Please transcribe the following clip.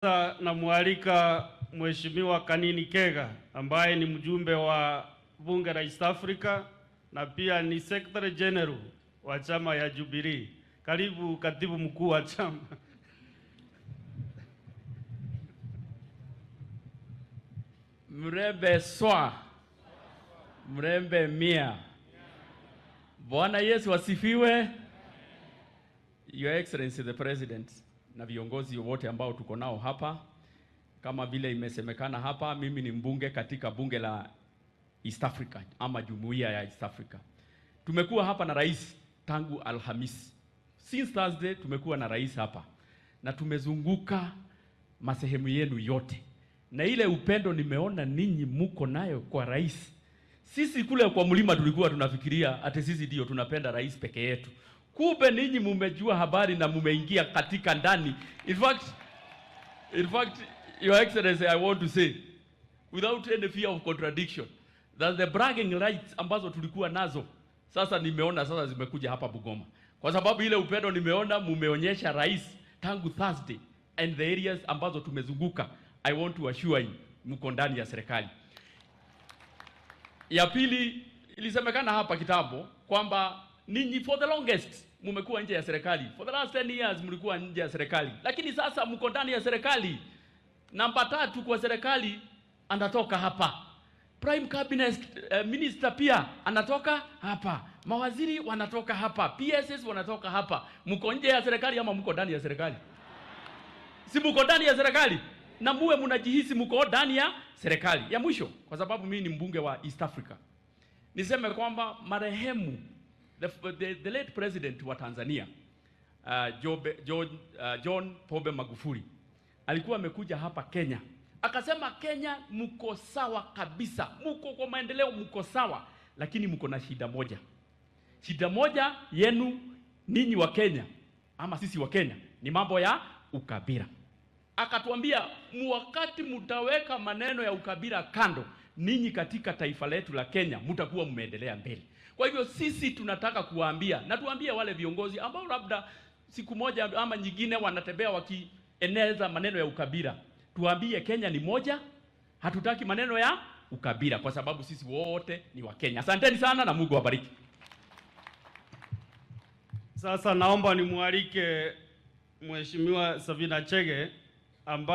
Sasa namwalika Mheshimiwa Kanini Kega ambaye ni mjumbe wa bunge la East Africa na pia ni Secretary General wa chama ya Jubilee. Karibu katibu mkuu wa chama. Mrembe swa, mrembe mia. Bwana Yesu asifiwe. Your Excellency the President na viongozi wote ambao tuko nao hapa, kama vile imesemekana hapa, mimi ni mbunge katika bunge la East Africa ama jumuiya ya East Africa. Tumekuwa hapa na rais tangu Alhamisi. Since Thursday tumekuwa na rais hapa na tumezunguka masehemu yenu yote, na ile upendo nimeona ninyi muko nayo kwa rais. Sisi kule kwa mlima tulikuwa tunafikiria ati sisi ndio tunapenda rais peke yetu. Kumbe ninyi mumejua habari na mumeingia katika ndani. In fact, Your Excellency, I want to say without any fear of contradiction that the bragging rights ambazo tulikuwa nazo sasa nimeona sasa zimekuja hapa Bungoma, kwa sababu ile upendo nimeona mumeonyesha rais tangu Thursday and the areas ambazo tumezunguka. I want to assure you mko ndani ya serikali. Ya pili, ilisemekana hapa kitambo kwamba ninyi for the longest mumekuwa nje ya serikali. For the last 10 years mlikuwa nje ya serikali. Lakini sasa mko ndani ya serikali. Namba 3 kwa serikali anatoka hapa. Prime Cabinet Minister pia anatoka hapa. Mawaziri wanatoka hapa. PSS wanatoka hapa. Mko nje ya serikali ama mko ndani ya serikali? Si mko ndani ya serikali? Na muwe mnajihisi mko ndani ya serikali. Ya mwisho, kwa sababu mimi ni mbunge wa East Africa, niseme kwamba marehemu the late president wa Tanzania John Pombe Magufuli alikuwa amekuja hapa Kenya, akasema Kenya mko sawa kabisa, mko kwa maendeleo, mko sawa, lakini mko na shida moja. Shida moja yenu ninyi wa Kenya ama sisi wa Kenya ni mambo ya ukabila. Akatuambia wakati mtaweka maneno ya ukabila kando, ninyi katika taifa letu la Kenya mtakuwa mmeendelea mbele. Kwa hivyo sisi tunataka kuwaambia na tuambie wale viongozi ambao labda siku moja ama nyingine wanatembea wakieneza maneno ya ukabila, tuambie Kenya ni moja, hatutaki maneno ya ukabila kwa sababu sisi wote ni wa Kenya. Asanteni sana na Mungu awabariki. Sasa naomba nimwalike Mheshimiwa Sabina Chege ambaye